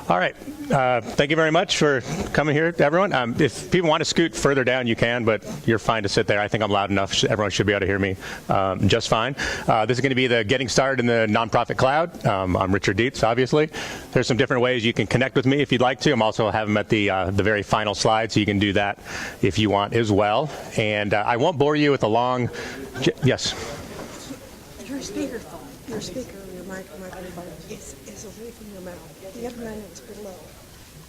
All right. Thank you very much for coming here, everyone. If people want to scoot further down, you can, but you're fine to sit there. I think I'm loud enough. Everyone should be able to hear me just fine. This is going to be the Getting Started in the Nonprofit Cloud. I'm Richard Dietz, obviously. There's some different ways you can connect with me if you'd like to. I'm also have them at the very final slide, so you can do that if you want as well. And I won't bore you with a long... Yes? Your speakerphone, your microphone is away from your mouth. The other one is below.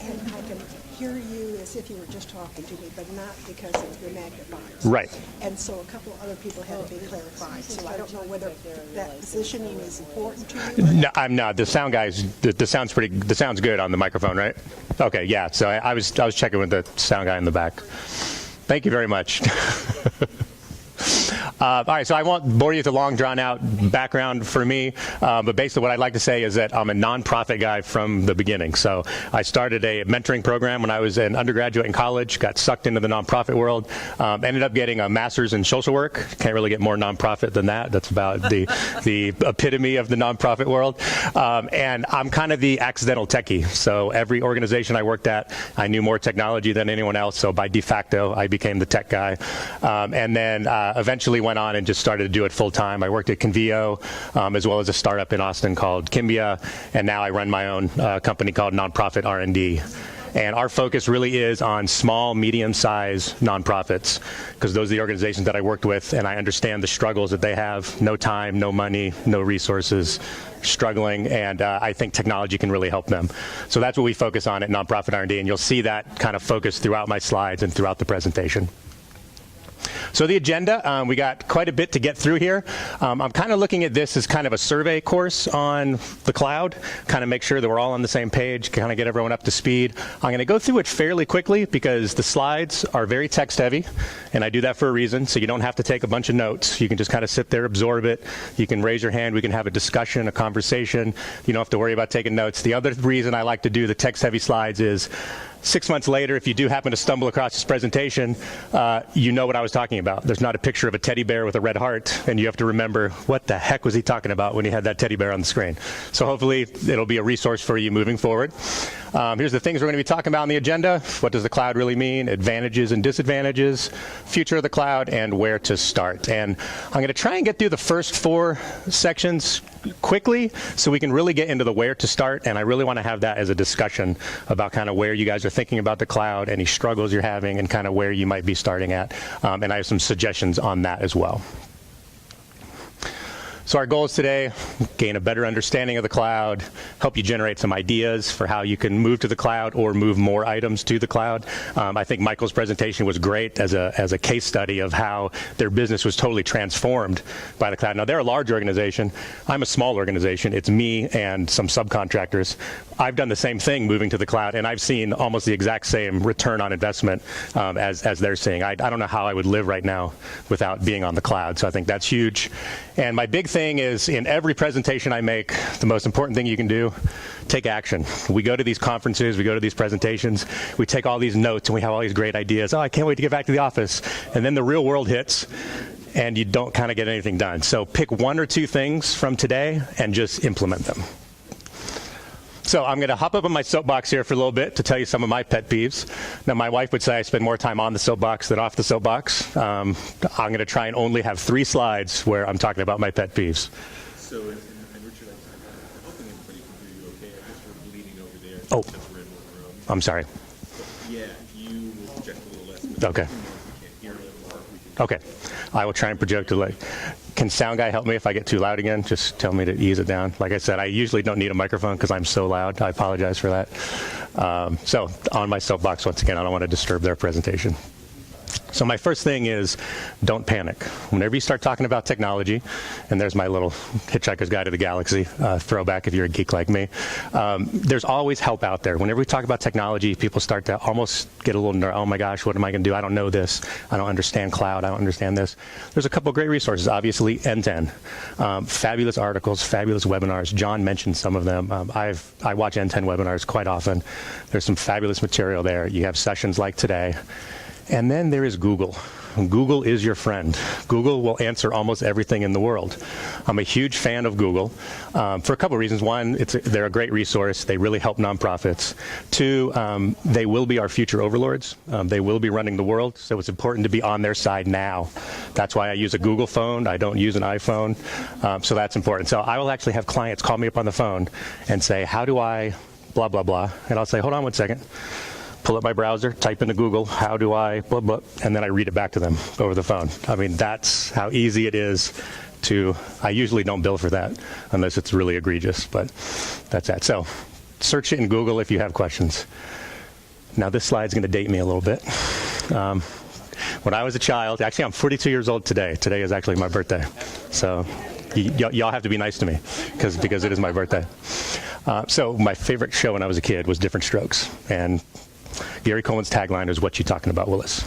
And I can hear you as if you were just talking to me, but not because of your magnifiers. Right. And so a couple of other people had to be clarified. So I don't know whether that positioning is important to you. No, I'm not. The sound the sound's good on the microphone, right? Okay, yeah. So I was checking with the sound guy in the back. Thank you very much. All right, so I won't bore you with a long, drawn-out background for me, but basically what I'd like to say is that I'm a nonprofit guy from the beginning. So I started a mentoring program when I was an undergraduate in college, got sucked into the nonprofit world, ended up getting a master's in social work. Can't really get more nonprofit than that. That's about the epitome of the nonprofit world. And I'm kind of the accidental techie. So every organization I worked at, I knew more technology than anyone else. So by de facto, I became the tech guy. And then eventually went on and just started to do it full time. I worked at Convio, as well as a startup in Austin called Kimbia, and now I run my own company called Nonprofit R&D. And our focus really is on small, medium-sized nonprofits, because those are the organizations that I worked with, and I understand the struggles that they have. No time, no money, no resources, struggling, and I think technology can really help them. So that's what we focus on at Nonprofit R&D, and you'll see that kind of focus throughout my slides and throughout the presentation. So the agenda, we got quite a bit to get through here. I'm kind of looking at this as kind of a survey course on the cloud, kind of make sure that we're all on the same page, kind of get everyone up to speed. I'm going to go through it fairly quickly because the slides are very text heavy, and I do that for a reason, so you don't have to take a bunch of notes. You can just kind of sit there, absorb it. You can raise your hand. We can have a discussion, a conversation. You don't have to worry about taking notes. The other reason I like to do the text heavy slides is 6 months later, if you do happen to stumble across this presentation, you know what I was talking about. There's not a picture of a teddy bear with a red heart, and you have to remember what the heck was he talking about when he had that teddy bear on the screen. So hopefully it'll be a resource for you moving forward. Here's the things we're going to be talking about on the agenda. What does the cloud really mean? Advantages and disadvantages, future of the cloud, and where to start. And I'm going to try and get through the first 4 sections quickly so we can really get into the where to start, and I really want to have that as a discussion about kind of where you guys are thinking about the cloud, any struggles you're having, and kind of where you might be starting at. And I have some suggestions on that as well. So our goals today, gain a better understanding of the cloud, help you generate some ideas for how you can move to the cloud or move more items to the cloud. I think Michael's presentation was great as a case study of how their business was totally transformed by the cloud. Now, they're a large organization. I'm a small organization. It's me and some subcontractors. I've done the same thing moving to the cloud, and I've seen almost the exact same return on investment as they're seeing. I don't know how I would live right now without being on the cloud, so I think that's huge. And my big thing is, in every presentation I make, the most important thing you can do, take action. We go to these conferences, we go to these presentations, we take all these notes, and we have all these great ideas. Oh, I can't wait to get back to the office. And then the real world hits, and you don't kind of get anything done. So pick 1 or 2 things from today and just implement them. So I'm going to hop up on my soapbox here for a little bit to tell you some of my pet peeves. Now, my wife would say I spend more time on the soapbox than off the soapbox. I'm going to try and only have 3 slides where I'm talking about my pet peeves. So, and Richard, I'm hoping everybody can hear you okay. I guess we're bleeding over there. Oh, We're in one room. I'm sorry. But yeah, you will project a little less. Okay. We can't hear it more. Okay. I will try and project a little. Can sound guy help me if I get too loud again? Just tell me to ease it down. Like I said, I usually don't need a microphone because I'm so loud. I apologize for that. So on my soapbox, once again, I don't want to disturb their presentation. So my first thing is, don't panic. Whenever you start talking about technology, and there's my little Hitchhiker's Guide to the Galaxy throwback if you're a geek like me, there's always help out there. Whenever we talk about technology, people start to almost get a little, oh my gosh, what am I going to do? I don't know this. I don't understand cloud. I don't understand this. There's a couple of great resources, obviously, NTEN. Fabulous articles, fabulous webinars. John mentioned some of them. I watch NTEN webinars quite often. There's some fabulous material there. You have sessions like today. And then there is Google. Google is your friend. Google will answer almost everything in the world. I'm a huge fan of Google for a couple of reasons. One, they're a great resource. They really help nonprofits. Two, they will be our future overlords. They will be running the world, so it's important to be on their side now. That's why I use a Google phone. I don't use an iPhone, so that's important. So I will actually have clients call me up on the phone and say, how do I blah, blah, blah, and I'll say, hold on one second. Pull up my browser, type into Google, how do I, blah, blah, and then I read it back to them over the phone. I mean, that's how easy it is to, I usually don't bill for that unless it's really egregious, but that's that. So search it in Google if you have questions. Now this slide's going to date me a little bit. When I was a child, actually I'm 42 years old today. Today is actually my birthday. So y'all have to be nice to me because it is my birthday. So my favorite show when I was a kid was Different Strokes. And Gary Coleman's tagline is, "What you talking about, Willis?"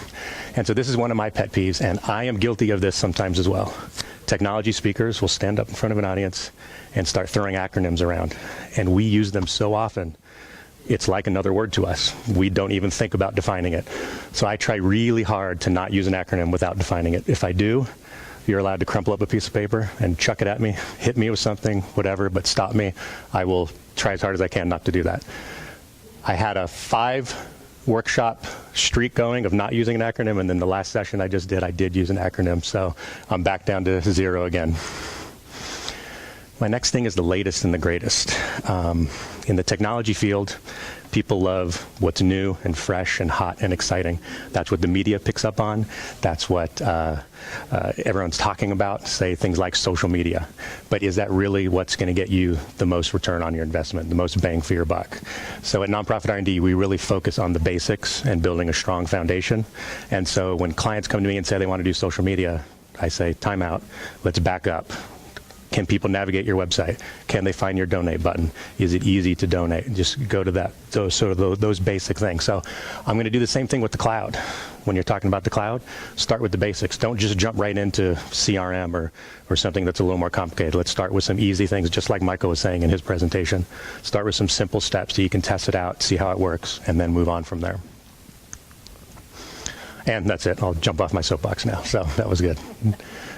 And so this is one of my pet peeves, and I am guilty of this sometimes as well. Technology speakers will stand up in front of an audience and start throwing acronyms around, and we use them so often, it's like another word to us. We don't even think about defining it. So I try really hard to not use an acronym without defining it. If I do, you're allowed to crumple up a piece of paper and chuck it at me, hit me with something, whatever, but stop me. I will try as hard as I can not to do that. I had a 5-workshop streak going of not using an acronym, and then the last session I just did, I did use an acronym, so I'm back down to 0 again. My next thing is the latest and the greatest. In the technology field, people love what's new and fresh and hot and exciting. That's what the media picks up on. That's what everyone's talking about, say things like social media. But is that really what's going to get you the most return on your investment, the most bang for your buck? So at Nonprofit R&D, we really focus on the basics and building a strong foundation. And so when clients come to me and say they want to do social media, I say, time out, let's back up. Can people navigate your website? Can they find your donate button? Is it easy to donate? Just go to that, those basic things. So I'm going to do the same thing with the cloud. When you're talking about the cloud, start with the basics. Don't just jump right into CRM or something that's a little more complicated. Let's start with some easy things, just like Michael was saying in his presentation. Start with some simple steps so you can test it out, see how it works, and then move on from there. And that's it. I'll jump off my soapbox now. So that was good.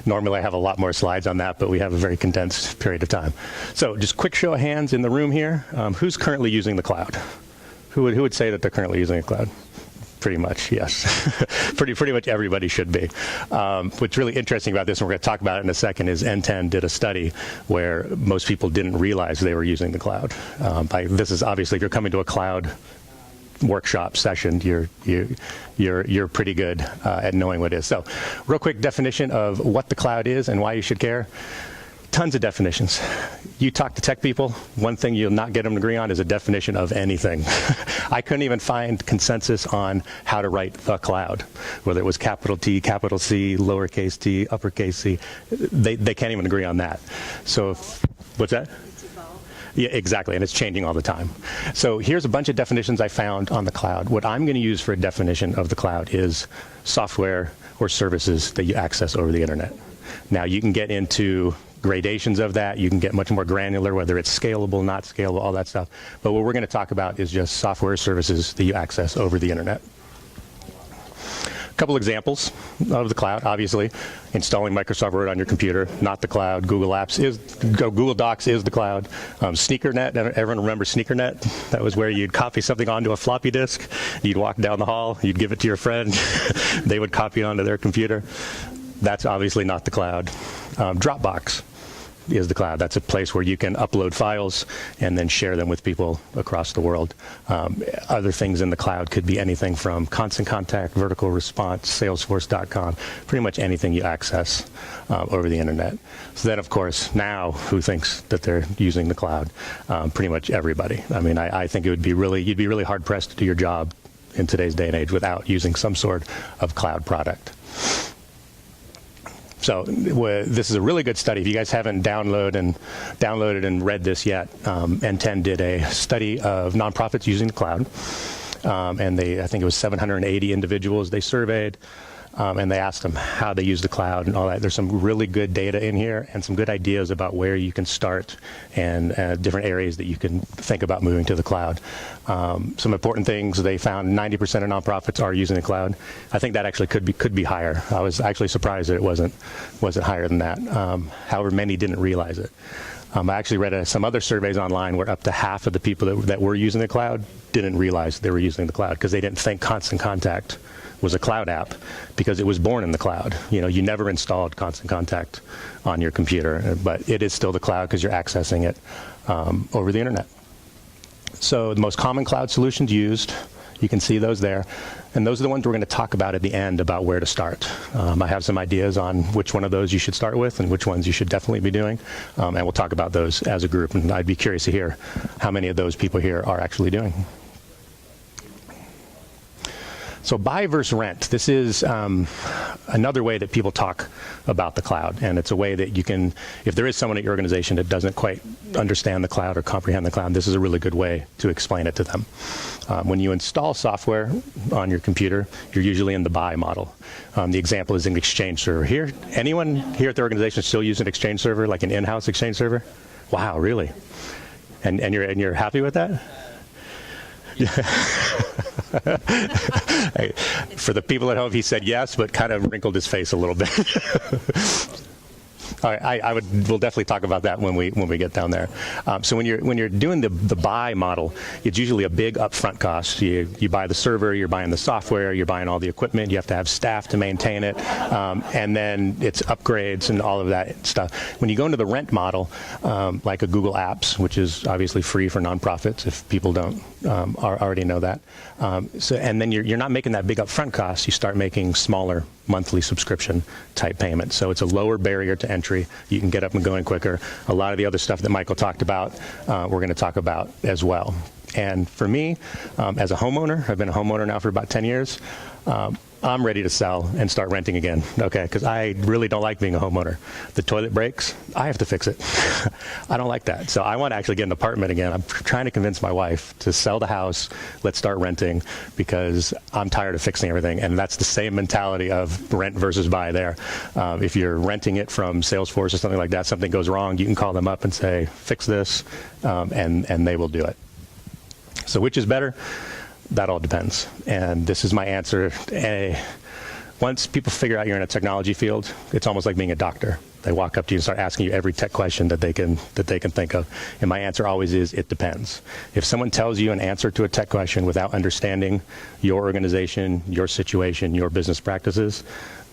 Normally I have a lot more slides on that, but we have a very condensed period of time. So just quick show of hands in the room here. Who's currently using the cloud? Who would say that they're currently using a cloud? Pretty much, yes. pretty much everybody should be. What's really interesting about this, and we're going to talk about it in a second, is NTEN did a study where most people didn't realize they were using the cloud. This is obviously, if you're coming to a cloud workshop session, you're pretty good at knowing what it is. So real quick definition of what the cloud is and why you should care. Tons of definitions. You talk to tech people, one thing you'll not get them to agree on is a definition of anything. I couldn't even find consensus on how to write the cloud, whether it was capital T, capital C, lowercase t, uppercase c. They can't even agree on that. So what's that? Yeah, exactly, and it's changing all the time. So here's a bunch of definitions I found on the cloud. What I'm going to use for a definition of the cloud is software or services that you access over the internet. Now you can get into gradations of that. You can get much more granular, whether it's scalable, not scalable, all that stuff. But what we're going to talk about is just software or services that you access over the internet. A couple examples of the cloud, obviously. Installing Microsoft Word on your computer, not the cloud. Google Docs is the cloud. SneakerNet, everyone remember SneakerNet? That was where you'd copy something onto a floppy disk. You'd walk down the hall, you'd give it to your friend. They would copy it onto their computer. That's obviously not the cloud. Dropbox is the cloud. That's a place where you can upload files and then share them with people across the world. Other things in the cloud could be anything from Constant Contact, Vertical Response, Salesforce.com, pretty much anything you access over the internet. So then, of course, now who thinks that they're using the cloud? Pretty much everybody. I mean, I think you'd be really hard pressed to do your job in today's day and age without using some sort of cloud product. So this is a really good study. If you guys haven't downloaded and read this yet, NTEN did a study of nonprofits using the cloud, and I think it was 780 individuals they surveyed. and they asked them how they use the cloud and all that. There's some really good data in here and some good ideas about where you can start and different areas that you can think about moving to the cloud. Some important things, they found 90% of nonprofits are using the cloud. I think that actually could be higher. I was actually surprised that it wasn't higher than that. However, many didn't realize it. I actually read some other surveys online where up to half of the people that were using the cloud didn't realize they were using the cloud because they didn't think Constant Contact was a cloud app because it was born in the cloud. You know, you never installed Constant Contact on your computer, but it is still the cloud because you're accessing it over the internet. So the most common cloud solutions used, you can see those there. And those are the ones we're going to talk about at the end about where to start. I have some ideas on which one of those you should start with and which ones you should definitely be doing. And we'll talk about those as a group. And I'd be curious to hear how many of those people here are actually doing. So buy versus rent. This is another way that people talk about the cloud. And it's a way that you can, if there is someone at your organization that doesn't quite understand the cloud or comprehend the cloud, this is a really good way to explain it to them. When you install software on your computer, you're usually in the buy model. The example is an Exchange server. Here, anyone here at the organization still use an Exchange server, like an in-house Exchange server? Wow, really? And you're happy with that? For the people at home, he said yes, but kind of wrinkled his face a little bit. All right, we'll definitely talk about that when we get down there. So when you're doing the buy model, it's usually a big upfront cost. You buy the server, you're buying the software, you're buying all the equipment, you have to have staff to maintain it, and then it's upgrades and all of that stuff. When you go into the rent model, like a Google Apps, which is obviously free for nonprofits, if people don't already know that, and then you're not making that big upfront cost. You start making smaller monthly subscription type payments. So it's a lower barrier to entry. You can get up and going quicker. A lot of the other stuff that Michael talked about, we're going to talk about as well. And for me, as a homeowner, I've been a homeowner now for about 10 years. I'm ready to sell and start renting again, okay? Because I really don't like being a homeowner. The toilet breaks, I have to fix it. I don't like that. So I want to actually get an apartment again. I'm trying to convince my wife to sell the house, let's start renting, because I'm tired of fixing everything. And that's the same mentality of rent versus buy there. If you're renting it from Salesforce or something like that, something goes wrong, you can call them up and say, fix this, and they will do it. So which is better? That all depends. And this is my answer. Once people figure out you're in a technology field, it's almost like being a doctor. They walk up to you and start asking you every tech question that they can think of. And my answer always is, it depends. If someone tells you an answer to a tech question without understanding your organization, your situation, your business practices,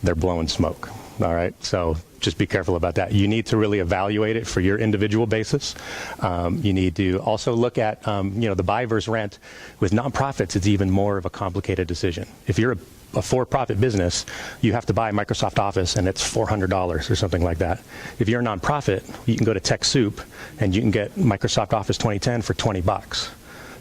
they're blowing smoke. All right, so just be careful about that. You need to really evaluate it for your individual basis. You need to also look at, the buy versus rent. With nonprofits, it's even more of a complicated decision. If you're a for-profit business, you have to buy Microsoft Office, and it's $400 or something like that. If you're a nonprofit, you can go to TechSoup, and you can get Microsoft Office 2010 for $20.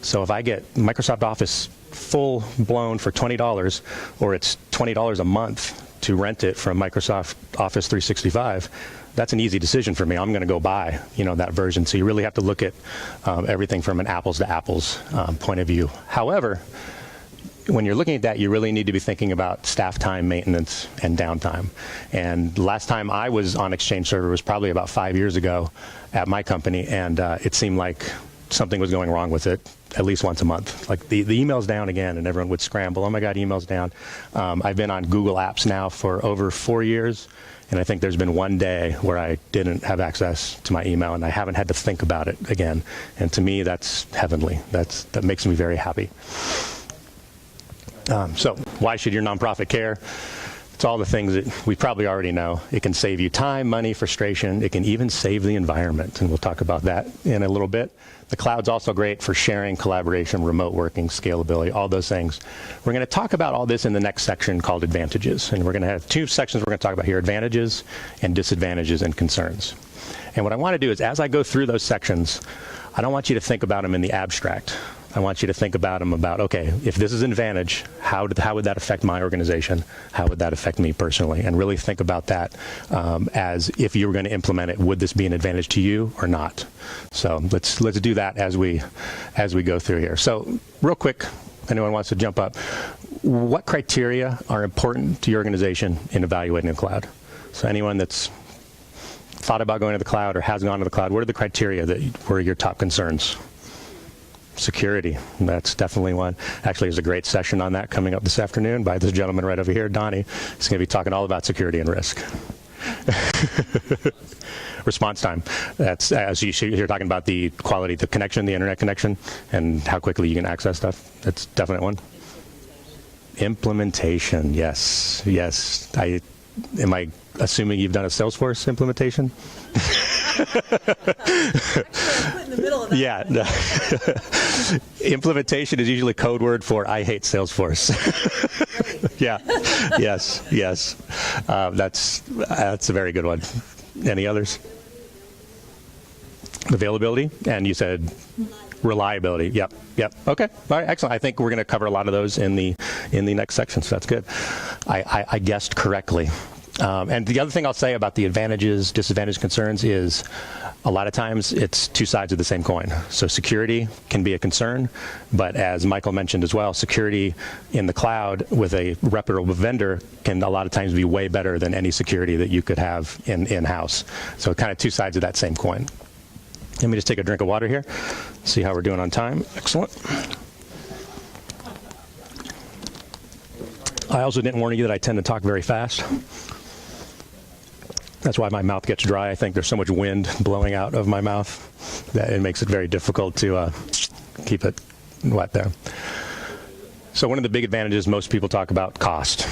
So if I get Microsoft Office full-blown for $20, or it's $20 a month to rent it from Microsoft Office 365, that's an easy decision for me. I'm going to go buy, that version. So you really have to look at everything from an apples to apples point of view. However, when you're looking at that, you really need to be thinking about staff time, maintenance, and downtime. And last time I was on Exchange Server was probably about 5 years ago at my company, and it seemed like something was going wrong with it at least once a month. Like the email's down again, and everyone would scramble. Oh my God, email's down. I've been on Google Apps now for over 4 years, and I think there's been one day where I didn't have access to my email, and I haven't had to think about it again. And to me, that's heavenly. That makes me very happy. So why should your nonprofit care? It's all the things that we probably already know. It can save you time, money, frustration. It can even save the environment, and we'll talk about that in a little bit. The cloud's also great for sharing, collaboration, remote working, scalability, all those things. We're going to talk about all this in the next section called advantages, and we're going to have two sections we're going to talk about here, advantages and disadvantages and concerns. And what I want to do is, as I go through those sections, I don't want you to think about them in the abstract. I want you to think about them about, okay, if this is an advantage, how would that affect my organization? How would that affect me personally? And really think about that as if you were going to implement it, would this be an advantage to you or not? So let's do that as we go through here. So real quick, Anyone wants to jump up? What criteria are important to your organization in evaluating the cloud? So anyone that's thought about going to the cloud or has gone to the cloud, what are the criteria that were your top concerns? Security, that's definitely one. Actually, there's a great session on that coming up this afternoon by this gentleman right over here, Donnie. He's going to be talking all about security and risk. Response time. That's as you're talking about the quality, the connection, the internet connection, and how quickly you can access stuff. That's definitely one. Implementation. Yes. Am I assuming you've done a Salesforce implementation? Put in the middle of that. Yeah. Implementation is usually code word for I hate Salesforce. Yeah. Yes. That's a very good one. Any others? Availability, and you said reliability. Yep. Okay. All right. Excellent. I think we're going to cover a lot of those in the next section, so that's good. I guessed correctly. And the other thing I'll say about the advantages, disadvantages, concerns is a lot of times it's two sides of the same coin. So security can be a concern, but as Michael mentioned as well, security in the cloud with a reputable vendor can a lot of times be way better than any security that you could have in-house. So kind of two sides of that same coin. Let me just take a drink of water here, see how we're doing on time. Excellent. I also didn't warn you that I tend to talk very fast. That's why my mouth gets dry. I think there's so much wind blowing out of my mouth that it makes it very difficult to keep it wet there. So one of the big advantages most people talk about, cost.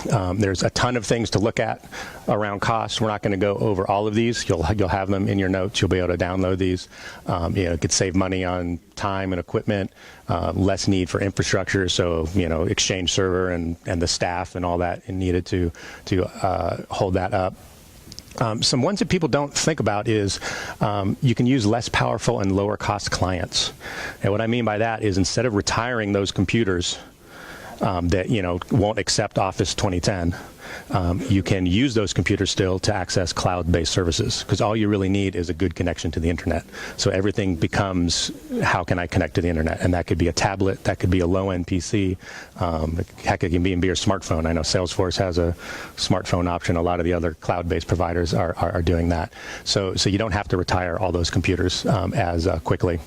There's a ton of things to look at around cost. We're not going to go over all of these. You'll have them in your notes. You'll be able to download these. It could save money on time and equipment, less need for infrastructure. So Exchange server and the staff and all that needed to hold that up. Some ones that people don't think about is you can use less powerful and lower cost clients. And what I mean by that is instead of retiring those computers that won't accept Office 2010, you can use those computers still to access cloud-based services, because all you really need is a good connection to the internet. So everything becomes, how can I connect to the internet? And that could be a tablet, that could be a low-end PC, heck, it can be your smartphone. I know Salesforce has a smartphone option. A lot of the other cloud-based providers are doing that. So you don't have to retire all those computers as quickly.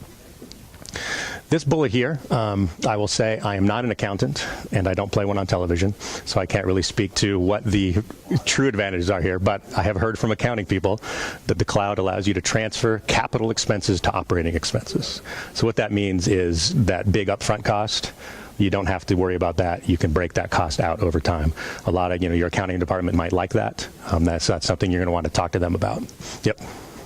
This bullet here, I will say I am not an accountant, and I don't play one on television, so I can't really speak to what the true advantages are here, but I have heard from accounting people that the cloud allows you to transfer capital expenses to operating expenses. So what that means is that big upfront cost, you don't have to worry about that. You can break that cost out over time. A lot of, your accounting department might like that. That's something you're going to want to talk to them about. Yep.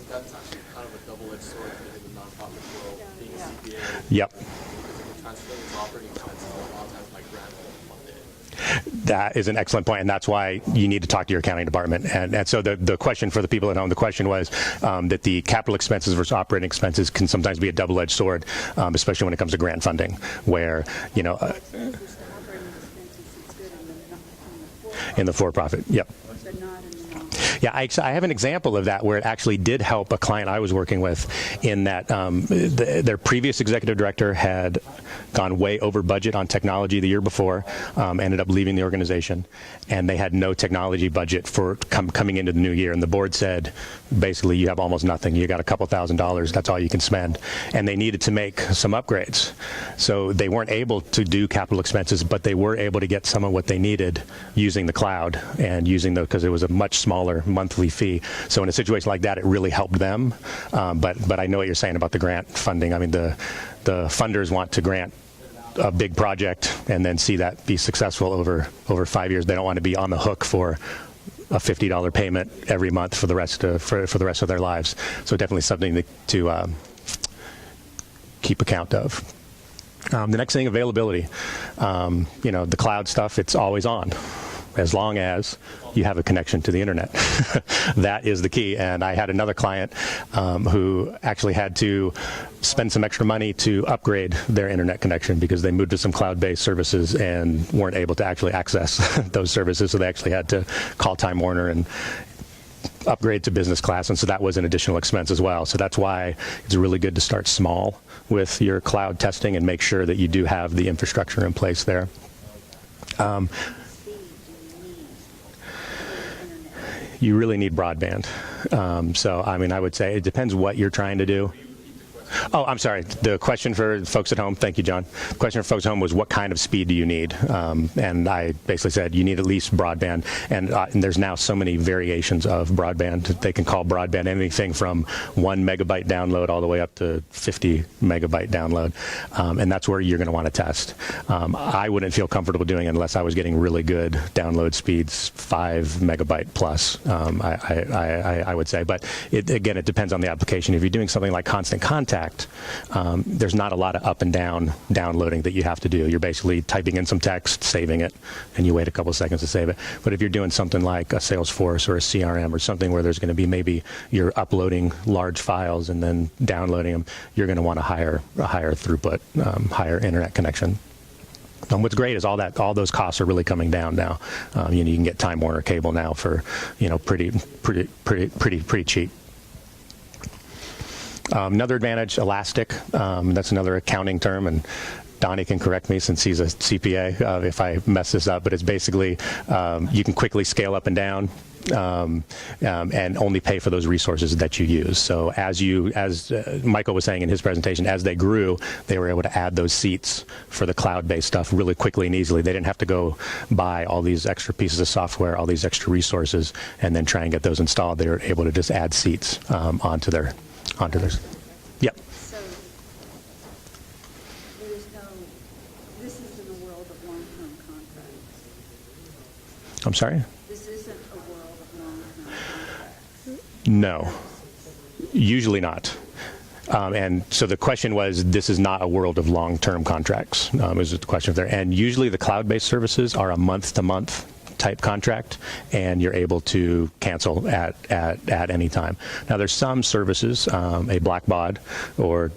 That's actually kind of a double-edged sword in the nonprofit world, being a CPA. Yep. Because if you're transferring those operating expenses, a lot of times my grant will fund it. That is an excellent point, and that's why you need to talk to your accounting department. And so the question for the people at home, the question was that the capital expenses versus operating expenses can sometimes be a double-edged sword, especially when it comes to grant funding, where, in the for-profit. Yep. Yeah, I have an example of that where it actually did help a client I was working with in that their previous executive director had gone way over budget on technology the year before, ended up leaving the organization, and they had no technology budget for coming into the new year. And the board said, basically, you have almost nothing. You got a couple $1,000s. That's all you can spend. And they needed to make some upgrades. So they weren't able to do capital expenses, but they were able to get some of what they needed using the cloud and using because it was a much smaller monthly fee. So in a situation like that, it really helped them. But I know what you're saying about the grant funding. I mean, the funders want to grant a big project and then see that be successful over 5 years. They don't want to be on the hook for a $50 payment every month for the rest of their lives. So definitely something to keep account of. The next thing, availability. The cloud stuff, it's always on, as long as you have a connection to the internet. That is the key. And I had another client who actually had to spend some extra money to upgrade their internet connection because they moved to some cloud-based services and weren't able to actually access those services. So they actually had to call Time Warner and upgrade to business class, and so that was an additional expense as well. So that's why it's really good to start small with your cloud testing and make sure that you do have the infrastructure in place there. You really need broadband. So, I mean, I would say it depends what you're trying to do. Oh, I'm sorry. The question for folks at home, thank you, John. The question for folks at home was, what kind of speed do you need? And I basically said, you need at least broadband. And there's now so many variations of broadband. They can call broadband anything from 1 megabyte download all the way up to 50 megabyte download. And that's where you're going to want to test. I wouldn't feel comfortable doing it unless I was getting really good download speeds, 5 megabyte plus, I would say. But again, it depends on the application. If you're doing something like constant contact, there's not a lot of up and down downloading that you have to do. You're basically typing in some text, saving it, and you wait a couple of seconds to save it. But if you're doing something like a Salesforce or a CRM or something where there's going to be maybe you're uploading large files and then downloading them, you're going to want a higher throughput, higher internet connection. And what's great is all those costs are really coming down now. You can get Time Warner cable now for pretty cheap. Another advantage, elastic. That's another accounting term, and Donnie can correct me since he's a CPA if I mess this up. But it's basically you can quickly scale up and down, and only pay for those resources that you use. So as Michael was saying in his presentation, as they grew, they were able to add those seats for the cloud-based stuff really quickly and easily. They didn't have to go buy all these extra pieces of software, all these extra resources, and then try and get those installed. They were able to just add seats onto theirs. Yep. So this isn't a world of long-term contracts. I'm sorry? This isn't a world of long-term contracts. No, usually not. And so the question was, this is not a world of long-term contracts, is the question there. And usually the cloud-based services are a month-to-month type contract, and you're able to cancel at any time. Now, there's some services, a black bod or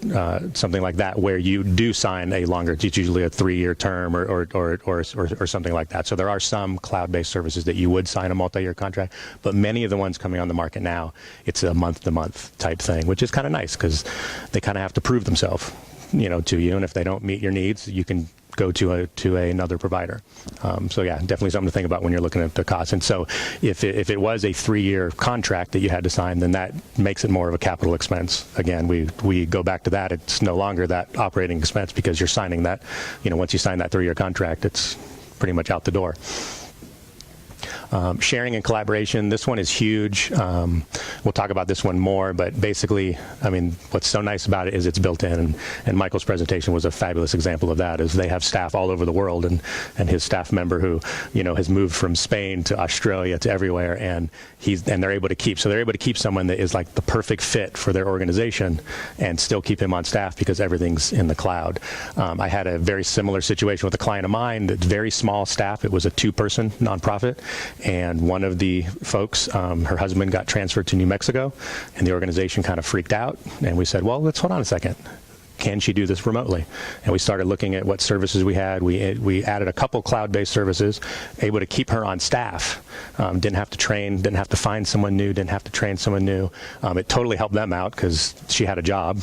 something like that, where you do sign a longer. It's usually a 3-year term or something like that. So there are some cloud-based services that you would sign a multi-year contract, but many of the ones coming on the market now, it's a month-to-month type thing, which is kind of nice because they kind of have to prove themselves, to you, and if they don't meet your needs, you can go to another provider. So yeah, definitely something to think about when you're looking at the cost. And so if it was a 3-year contract that you had to sign, then that makes it more of a capital expense. Again, we go back to that. It's no longer that operating expense because you're signing that. Once you sign that 3-year contract, it's pretty much out the door. Sharing and collaboration, this one is huge. We'll talk about this one more, but basically, I mean, what's so nice about it is it's built in, and Michael's presentation was a fabulous example of that, is they have staff all over the world, and his staff member who, has moved from Spain to Australia to everywhere, and they're able to keep someone that is like the perfect fit for their organization and still keep him on staff because everything's in the cloud. I had a very similar situation with a client of mine that's very small staff. It was a 2-person nonprofit. And one of the folks, her husband got transferred to New Mexico, and the organization kind of freaked out. And we said, well, let's hold on a second. Can she do this remotely? And we started looking at what services we had. We added a couple cloud-based services, able to keep her on staff. Didn't have to train, didn't have to find someone new, didn't have to train someone new. It totally helped them out because she had a job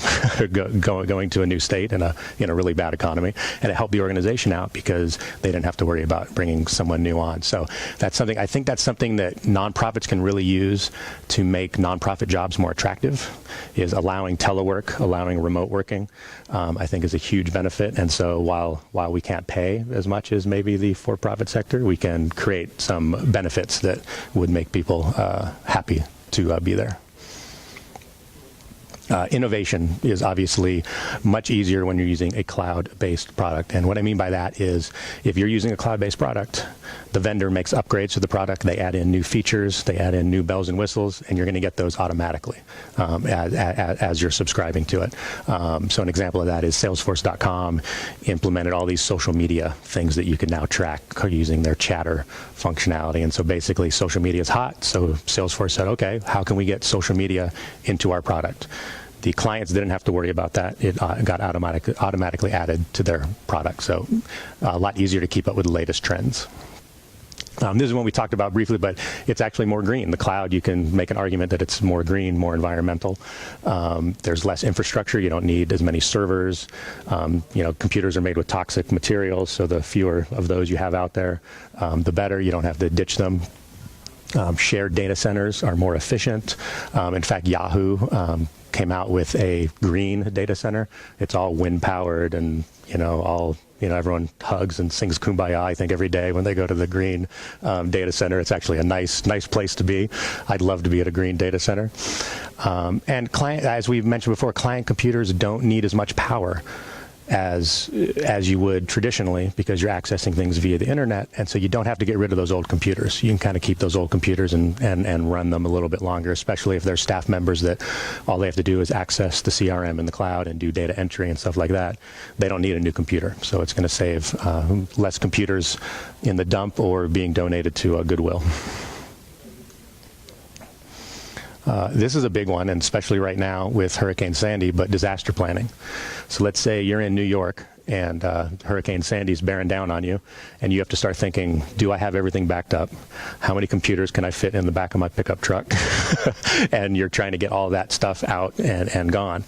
going to a new state in a really bad economy, and it helped the organization out because they didn't have to worry about bringing someone new on. So that's something that nonprofits can really use to make nonprofit jobs more attractive, is allowing telework, allowing remote working. I think is a huge benefit. And so while we can't pay as much as maybe the for-profit sector, we can create some benefits that would make people happy to be there. Innovation is obviously much easier when you're using a cloud-based product. And what I mean by that is if you're using a cloud-based product, the vendor makes upgrades to the product, they add in new features, they add in new bells and whistles, and you're going to get those automatically as you're subscribing to it. So an example of that is Salesforce.com implemented all these social media things that you can now track using their chatter functionality. And so basically social media is hot, so Salesforce said, okay, how can we get social media into our product? The clients didn't have to worry about that. It got automatically added to their product. So a lot easier to keep up with the latest trends. This is one we talked about briefly, but it's actually more green. The cloud, you can make an argument that it's more green, more environmental. There's less infrastructure. You don't need as many servers. Computers are made with toxic materials, so the fewer of those you have out there, the better. You don't have to ditch them. Shared data centers are more efficient. In fact, Yahoo came out with a green data center. It's all wind powered, and everyone hugs and sings Kumbaya, I think, every day when they go to the green data center. It's actually a nice place to be. I'd love to be at a green data center. And client, as we've mentioned before, client computers don't need as much power as you would traditionally, because you're accessing things via the internet, and so you don't have to get rid of those old computers. You can kind of keep those old computers and run them a little bit longer, especially if there's staff members that all they have to do is access the CRM in the cloud and do data entry and stuff like that. They don't need a new computer, so it's going to save less computers in the dump or being donated to Goodwill. This is a big one, and especially right now with Hurricane Sandy, but disaster planning. So let's say you're in New York and Hurricane Sandy's bearing down on you, and you have to start thinking, do I have everything backed up? How many computers can I fit in the back of my pickup truck? And you're trying to get all that stuff out and gone.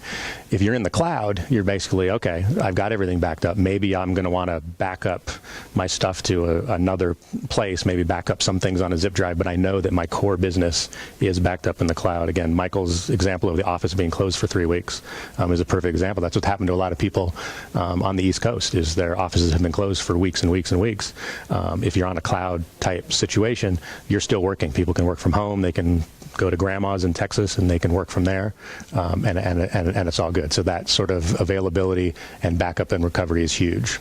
If you're in the cloud, you're basically, okay, I've got everything backed up. Maybe I'm going to want to back up my stuff to another place, maybe back up some things on a zip drive, but I know that my core business is backed up in the cloud. Again, Michael's example of the office being closed for 3 weeks is a perfect example. That's what's happened to a lot of people on the East Coast, is their offices have been closed for weeks and weeks and weeks. If you're on a cloud type situation, you're still working. People can work from home. They can go to grandma's in Texas and they can work from there, and it's all good. So that sort of availability and backup and recovery is huge.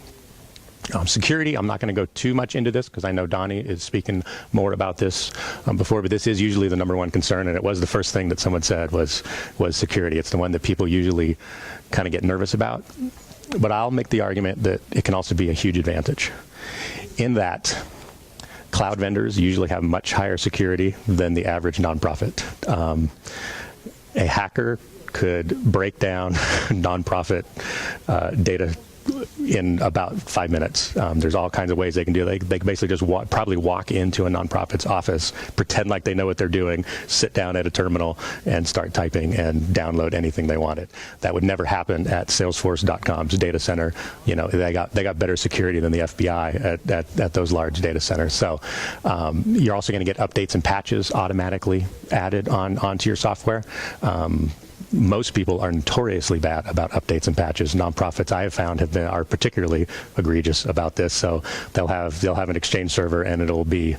Security, I'm not going to go too much into this because I know Donnie is speaking more about this before, but this is usually the number one concern, and it was the first thing that someone said was security. It's the one that people usually kind of get nervous about. But I'll make the argument that it can also be a huge advantage in that cloud vendors usually have much higher security than the average nonprofit. A hacker could break down nonprofit data in about 5 minutes. There's all kinds of ways they can do it. They can basically just probably walk into a nonprofit's office, pretend like they know what they're doing, sit down at a terminal, and start typing and download anything they wanted. That would never happen at Salesforce.com's data center. They got better security than the FBI at those large data centers. So you're also going to get updates and patches automatically added onto your software. Most people are notoriously bad about updates and patches. Nonprofits I have found are particularly egregious about this. So they'll have an Exchange server, and it'll be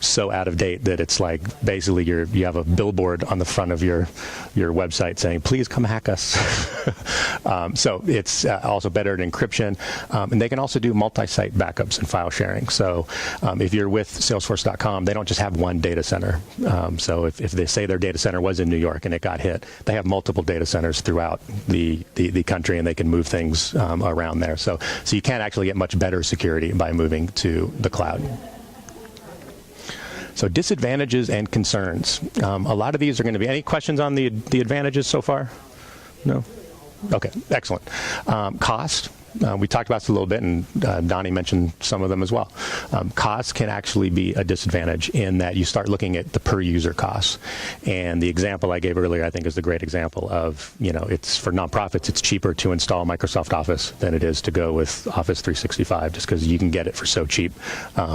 so out of date that it's like basically you have a billboard on the front of your website saying, "Please come hack us." So it's also better at encryption, and they can also do multi-site backups and file sharing. So if you're with Salesforce.com, they don't just have one data center. So if they say their data center was in New York and it got hit, they have multiple data centers throughout the country, and they can move things around there. So you can actually get much better security by moving to the cloud. So disadvantages and concerns. A lot of these are going to be, any questions on the advantages so far? No? Okay, excellent. Cost. We talked about this a little bit, and Donnie mentioned some of them as well. Cost can actually be a disadvantage in that you start looking at the per user costs. And the example I gave earlier, I think, is the great example of, it's for nonprofits, it's cheaper to install Microsoft Office than it is to go with Office 365, just because you can get it for so cheap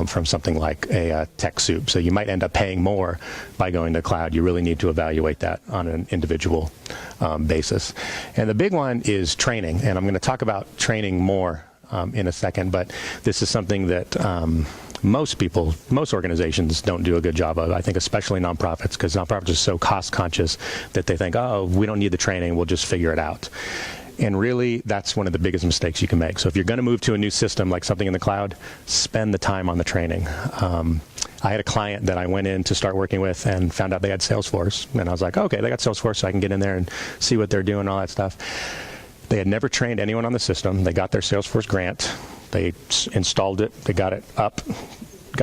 from something like a TechSoup. So you might end up paying more by going to the cloud. You really need to evaluate that on an individual basis. And the big one is training, and I'm going to talk about training more in a second, but this is something that most organizations don't do a good job of. I think especially nonprofits, because nonprofits are so cost conscious that they think, oh, we don't need the training, we'll just figure it out. And really, that's one of the biggest mistakes you can make. So if you're going to move to a new system like something in the cloud, spend the time on the training. I had a client that I went in to start working with and found out they had Salesforce. And I was like, okay, they got Salesforce, so I can get in there and see what they're doing, all that stuff. They had never trained anyone on the system. They got their Salesforce grant. They installed it. They got it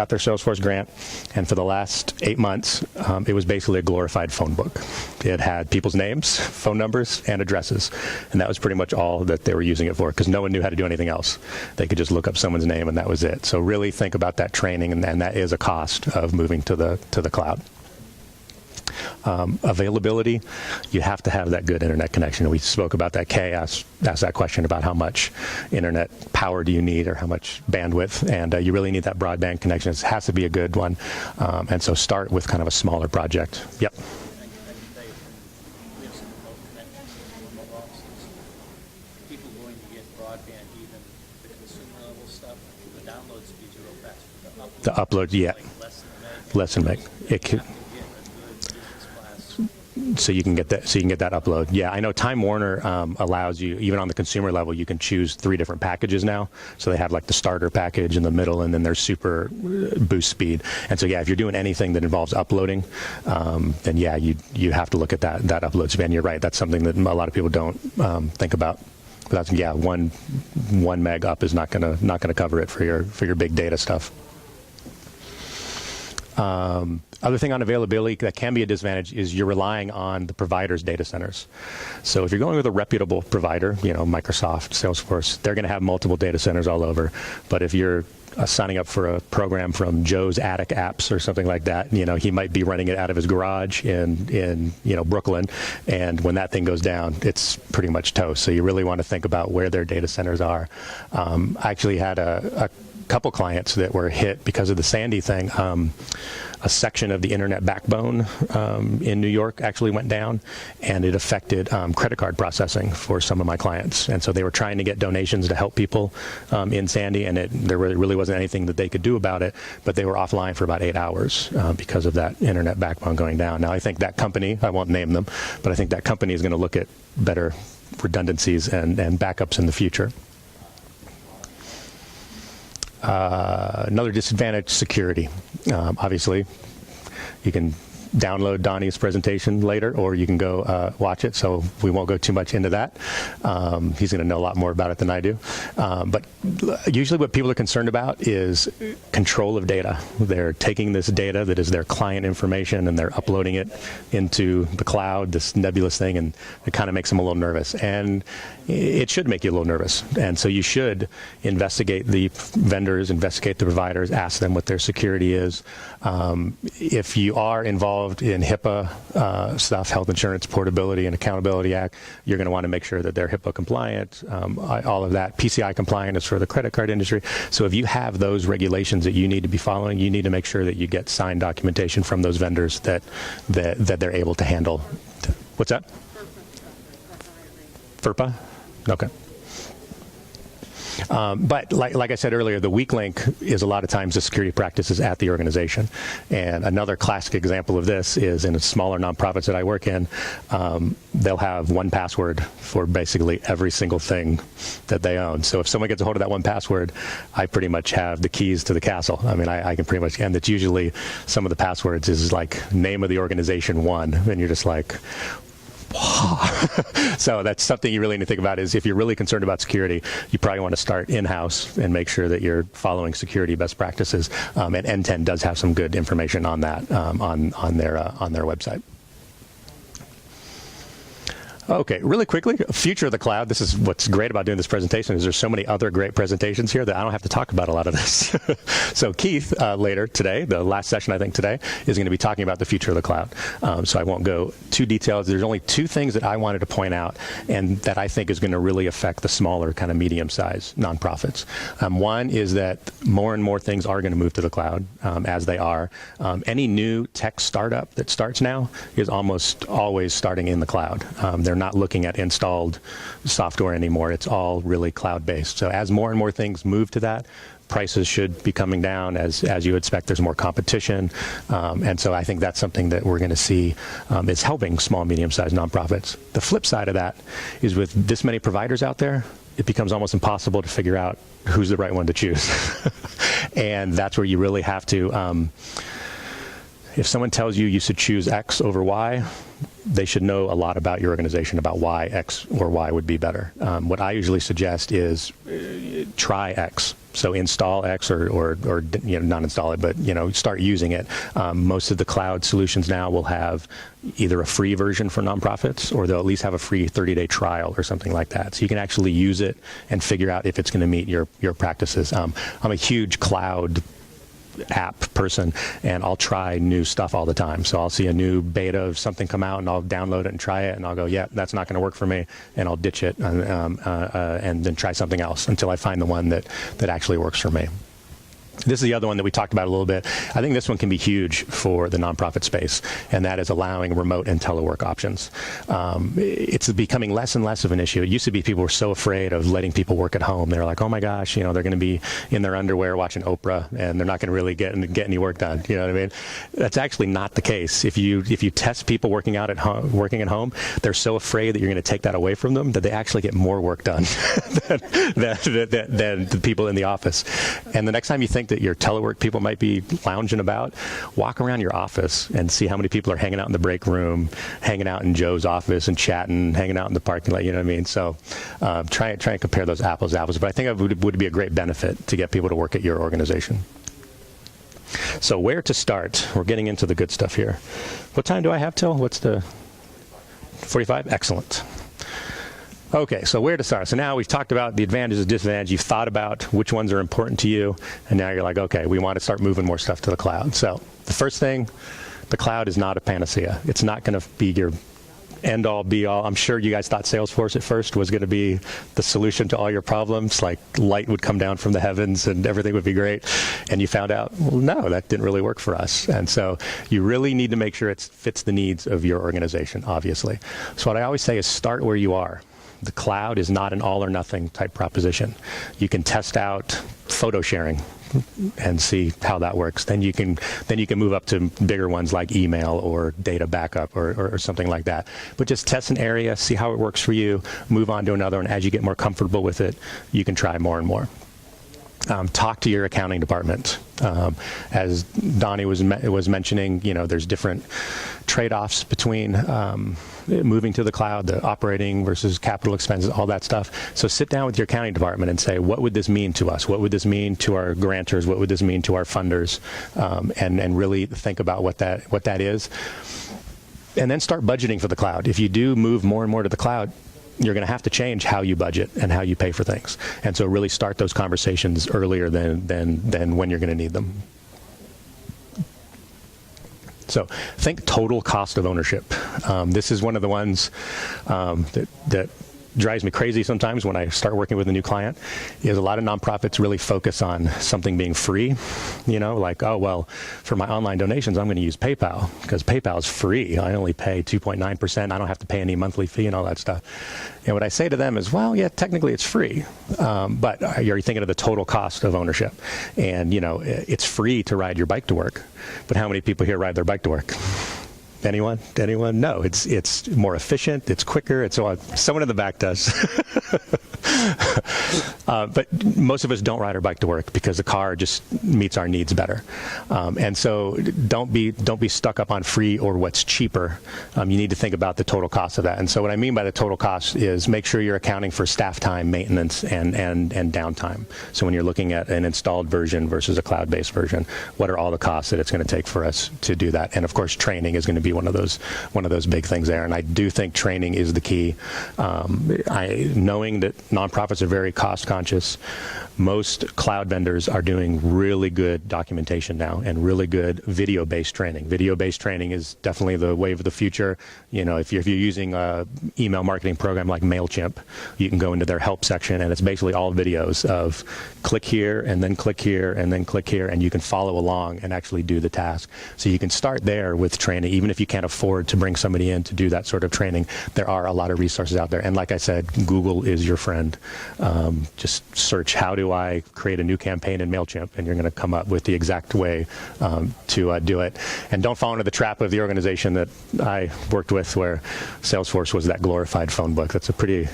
got their Salesforce grant, and for the last 8 months, it was basically a glorified phone book. It had people's names, phone numbers, and addresses, and that was pretty much all that they were using it for, because no one knew how to do anything else. They could just look up someone's name, and that was it. So really think about that training, and that is a cost of moving to the cloud. Availability, you have to have that good internet connection. We spoke about that. Kay asked that question about how much internet power do you need, or how much bandwidth, and you really need that broadband connection. It has to be a good one, and so start with kind of a smaller project. Yep. People going to get broadband, even the consumer level stuff, the download speeds are real fast. The upload, yeah, like less than meg. It could. So you can get that. So you can get that upload. Yeah, I know Time Warner allows you, even on the consumer level, you can choose 3 different packages now. So they have like the starter package in the middle, and then there's super boost speed. And so yeah, if you're doing anything that involves uploading, then yeah, you have to look at that upload speed. And you're right, that's something that a lot of people don't think about. But that's, yeah, one meg up is not gonna cover it for your big data stuff. Other thing on availability that can be a disadvantage is you're relying on the provider's data centers. So if you're going with a reputable provider, Microsoft, Salesforce, they're going to have multiple data centers all over. But if you're signing up for a program from Joe's Attic Apps or something like that, he might be running it out of his garage in Brooklyn, and when that thing goes down, it's pretty much toast. So you really want to think about where their data centers are. I actually had a couple clients that were hit because of the Sandy thing. A section of the internet backbone in New York actually went down, and it affected credit card processing for some of my clients. And so they were trying to get donations to help people in Sandy, and there really wasn't anything that they could do about it, but they were offline for about 8 hours because of that internet backbone going down. Now, I think that company, I won't name them, but I think that company is going to look at better redundancies and backups in the future. Another disadvantage, security. Obviously, you can download Donnie's presentation later, or you can go watch it, so we won't go too much into that. He's going to know a lot more about it than I do. But usually what people are concerned about is control of data. They're taking this data that is their client information, and they're uploading it into the cloud, this nebulous thing, and it kind of makes them a little nervous. And it should make you a little nervous. And so you should investigate the vendors, investigate the providers, ask them what their security is. If you are involved in HIPAA stuff, Health Insurance Portability and Accountability Act, you're going to want to make sure that they're HIPAA compliant, all of that. PCI compliant is for the credit card industry. So if you have those regulations that you need to be following, you need to make sure that you get signed documentation from those vendors that they're able to handle. What's that? FERPA? Okay. But like I said earlier, the weak link is a lot of times the security practices at the organization. And another classic example of this is in smaller nonprofits that I work in, they'll have one password for basically every single thing that they own. So if someone gets a hold of that one password, I pretty much have the keys to the castle. I mean, I can pretty much, and it's usually some of the passwords is like name of the organization 1, and you're just like, so that's something you really need to think about, is if you're really concerned about security, you probably want to start in-house and make sure that you're following security best practices. And NTEN does have some good information on that on their website. Okay, really quickly, future of the cloud. This is what's great about doing this presentation, is there's so many other great presentations here that I don't have to talk about a lot of this. So Keith, later today, the last session I think today, is going to be talking about the future of the cloud. So I won't go too detailed. There's only 2 things that I wanted to point out, and that I think is going to really affect the smaller, kind of medium-sized nonprofits. One is that more and more things are going to move to the cloud, as they are. Any new tech startup that starts now is almost always starting in the cloud. They're not looking at installed software anymore. It's all really cloud-based. So as more and more things move to that, prices should be coming down. As you expect, there's more competition. And so I think that's something that we're going to see is helping small, medium-sized nonprofits. The flip side of that is, with this many providers out there, it becomes almost impossible to figure out who's the right one to choose. And that's where you really have to, if someone tells you you should choose X over Y, they should know a lot about your organization, about why X or Y would be better. What I usually suggest is try X. So install X or not install it, but start using it. Most of the cloud solutions now will have either a free version for nonprofits, or they'll at least have a free 30-day trial or something like that. So you can actually use it and figure out if it's going to meet your practices. I'm a huge cloud app person, and I'll try new stuff all the time. So I'll see a new beta of something come out, and I'll download it and try it, and I'll go, yeah, that's not going to work for me, and I'll ditch it and then try something else until I find the one that actually works for me. This is the other one that we talked about a little bit. I think this one can be huge for the nonprofit space, and that is allowing remote and telework options. It's becoming less and less of an issue. It used to be people were so afraid of letting people work at home. They're like, oh my gosh, they're going to be in their underwear watching Oprah, and they're not going to really get any work done. You know what I mean? That's actually not the case. If you test people working at home, they're so afraid that you're going to take that away from them that they actually get more work done than the people in the office. And the next time you think that your telework people might be lounging about, walk around your office and see how many people are hanging out in the break room, hanging out in Joe's office and chatting, hanging out in the parking lot, you know what I mean? So try and compare those apples to apples. But I think it would be a great benefit to get people to work at your organization. So where to start? We're getting into the good stuff here. What time do I have till? What's the 45? Excellent. Okay, so where to start? So now we've talked about the advantages and disadvantages. You've thought about which ones are important to you, and now you're like, okay, we want to start moving more stuff to the cloud. So the first thing, the cloud is not a panacea. It's not going to be your end-all, be-all. I'm sure you guys thought Salesforce at first was going to be the solution to all your problems, like light would come down from the heavens and everything would be great. And you found out, well, no, that didn't really work for us. And so you really need to make sure it fits the needs of your organization, obviously. So what I always say is start where you are. The cloud is not an all or nothing type proposition. You can test out photo sharing and see how that works. Then you can move up to bigger ones like email or data backup or something like that. But just test an area, see how it works for you, move on to another, and as you get more comfortable with it, you can try more and more. Talk to your accounting department. As Donnie was mentioning, there's different trade-offs between moving to the cloud, the operating versus capital expenses, all that stuff. So sit down with your accounting department and say, what would this mean to us? What would this mean to our grantors? What would this mean to our funders? And really think about what that is. And then start budgeting for the cloud. If you do move more and more to the cloud, you're going to have to change how you budget and how you pay for things. And so really start those conversations earlier than when you're going to need them. So think total cost of ownership. This is one of the ones that drives me crazy sometimes when I start working with a new client, is a lot of nonprofits really focus on something being free, like, oh, well, for my online donations, I'm going to use PayPal because PayPal is free. I only pay 2.9%. I don't have to pay any monthly fee and all that stuff. And what I say to them is, well, yeah, technically it's free, but you're thinking of the total cost of ownership. And, it's free to ride your bike to work, but how many people here ride their bike to work? Anyone? No, it's more efficient, it's quicker, someone in the back does. But most of us don't ride our bike to work because the car just meets our needs better. And so don't be stuck up on free or what's cheaper. You need to think about the total cost of that. And so what I mean by the total cost is make sure you're accounting for staff time, maintenance, and downtime. So when you're looking at an installed version versus a cloud-based version, what are all the costs that it's going to take for us to do that? And of course, training is going to be one of those big things there. And I do think training is the key. Knowing that nonprofits are very cost conscious, most cloud vendors are doing really good documentation now and really good video-based training. Video-based training is definitely the wave of the future. If you're using an email marketing program like MailChimp, you can go into their help section and it's basically all videos of click here and then click here and then click here, and you can follow along and actually do the task. So you can start there with training, even if you can't afford to bring somebody in to do that sort of training. There are a lot of resources out there. And like I said, Google is your friend. Just search, how do I create a new campaign in MailChimp, and you're going to come up with the exact way to do it. And don't fall into the trap of the organization that I worked with where Salesforce was that glorified phone book. That's a pretty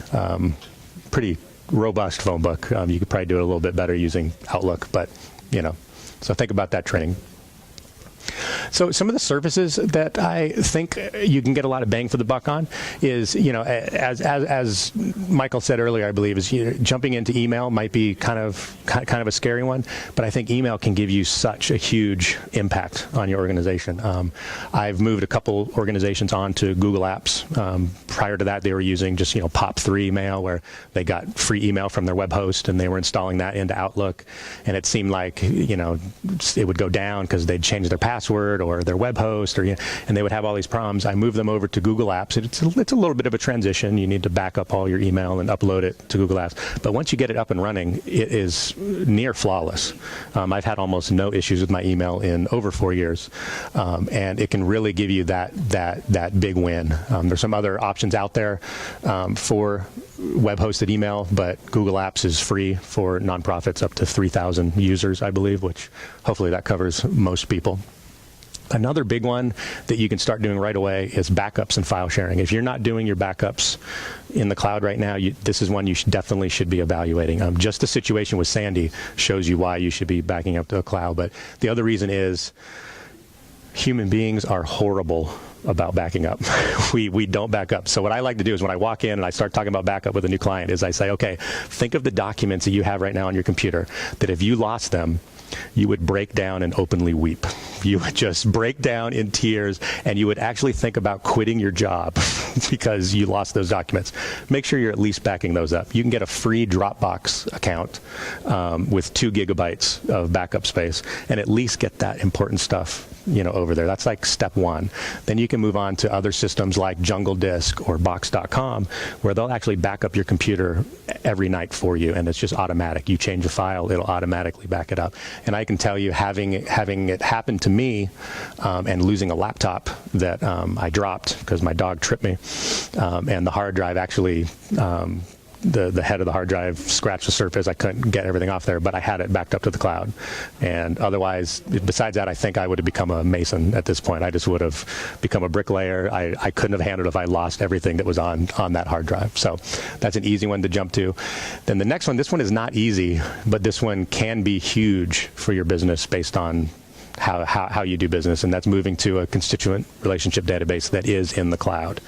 robust phone book. You could probably do it a little bit better using Outlook, but so think about that training. So some of the services that I think you can get a lot of bang for the buck on is, as Michael said earlier, I believe, is jumping into email might be kind of a scary one, but I think email can give you such a huge impact on your organization. I've moved a couple organizations onto Google Apps. Prior to that, they were using just POP3 mail, where they got free email from their web host, and they were installing that into Outlook, and it seemed like it would go down because they'd change their password or their web host, and they would have all these problems. I moved them over to Google Apps. It's a little bit of a transition. You need to back up all your email and upload it to Google Apps, but once you get it up and running, it is near flawless. I've had almost no issues with my email in over 4 years, and it can really give you that big win. There's some other options out there for web-hosted email, but Google Apps is free for nonprofits up to 3,000 users, I believe, which hopefully that covers most people. Another big one that you can start doing right away is backups and file sharing. If you're not doing your backups in the cloud right now, this is one you definitely should be evaluating. Just the situation with Sandy shows you why you should be backing up to the cloud. But the other reason is human beings are horrible about backing up. We don't back up. So what I like to do is when I walk in and I start talking about backup with a new client is I say, okay, think of the documents that you have right now on your computer that if you lost them, you would break down and openly weep. You would just break down in tears, and you would actually think about quitting your job because you lost those documents. Make sure you're at least backing those up. You can get a free Dropbox account with 2 gigabytes of backup space, and at least get that important stuff over there. That's like step one. Then you can move on to other systems like Jungle Disk or Box.com, where they'll actually back up your computer every night for you, and it's just automatic. You change a file, it'll automatically back it up. And I can tell you, having it happen to me and losing a laptop that I dropped because my dog tripped me, and the hard drive actually the head of the hard drive scratched the surface. I couldn't get everything off there, but I had it backed up to the cloud. And otherwise, besides that, I think I would have become a mason at this point. I just would have become a bricklayer. I couldn't have handled it if I lost everything that was on that hard drive. So that's an easy one to jump to. Then the next one, this one is not easy, but this one can be huge for your business based on how you do business, and that's moving to a constituent relationship database that is in the cloud.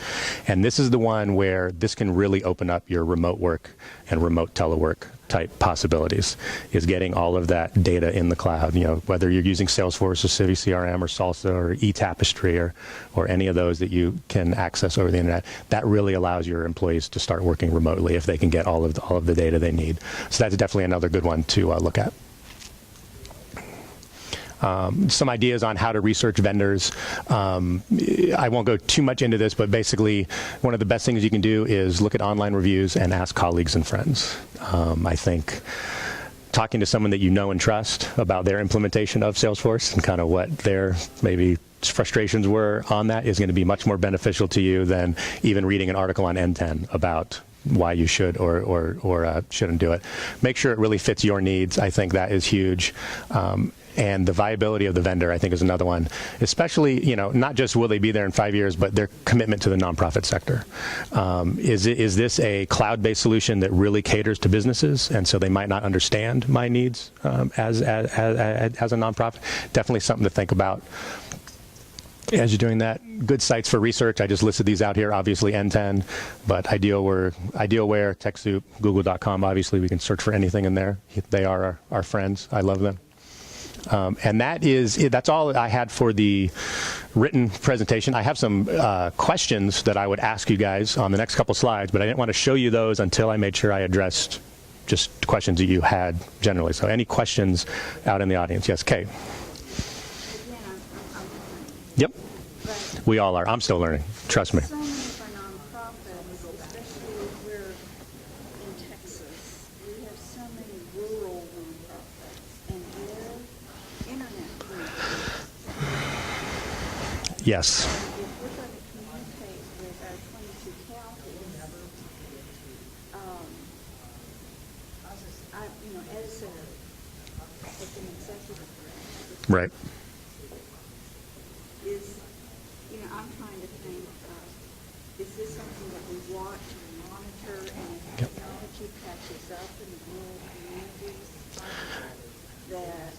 And this is the one where this can really open up your remote work and remote telework type possibilities, is getting all of that data in the cloud. Whether you're using Salesforce or Civi CRM or Salsa or eTapestry or any of those that you can access over the internet, that really allows your employees to start working remotely if they can get all of the data they need. So that's definitely another good one to look at. Some ideas on how to research vendors. I won't go too much into this, but basically one of the best things you can do is look at online reviews and ask colleagues and friends. I think talking to someone that you know and trust about their implementation of Salesforce and kind of what their maybe frustrations were on that is going to be much more beneficial to you than even reading an article on NTEN about why you should or shouldn't do it. Make sure it really fits your needs. I think that is huge. And the viability of the vendor, I think, is another one. Especially, not just will they be there in 5 years, but their commitment to the nonprofit sector. Is this a cloud-based solution that really caters to businesses, and so they might not understand my needs as a nonprofit? Definitely something to think about as you're doing that. Good sites for research. I just listed these out here. Obviously, NTEN, but Idealware, TechSoup, Google.com. Obviously, we can search for anything in there. They are our friends. I love them. And that's all I had for the written presentation. I have some questions that I would ask you guys on the next couple slides, but I didn't want to show you those until I made sure I addressed just questions that you had generally. So any questions out in the audience? Yes, Kay. Yep. We all are. I'm still learning. Trust me. So many for nonprofits, especially we're in Texas. We have so many rural nonprofits, and their internet connectivity. Yes. If we're going to communicate with our 22 counties, Edison is an executive branch. Right. I'm trying to think, is this something that we watch and monitor, and if technology catches up in the rural communities, that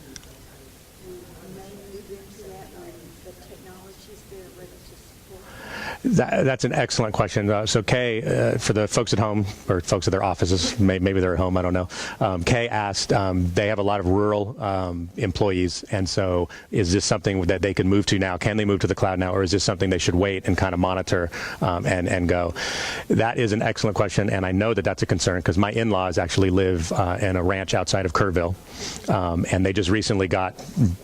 we may move into that when the technology's there ready to support? That's an excellent question. So Kay, for the folks at home or folks at their offices, maybe they're at home, I don't know. Kay asked, they have a lot of rural employees, and so is this something that they can move to now? Can they move to the cloud now, or is this something they should wait and kind of monitor and go? That is an excellent question, and I know that that's a concern because my in-laws actually live in a ranch outside of Kerrville, and they just recently got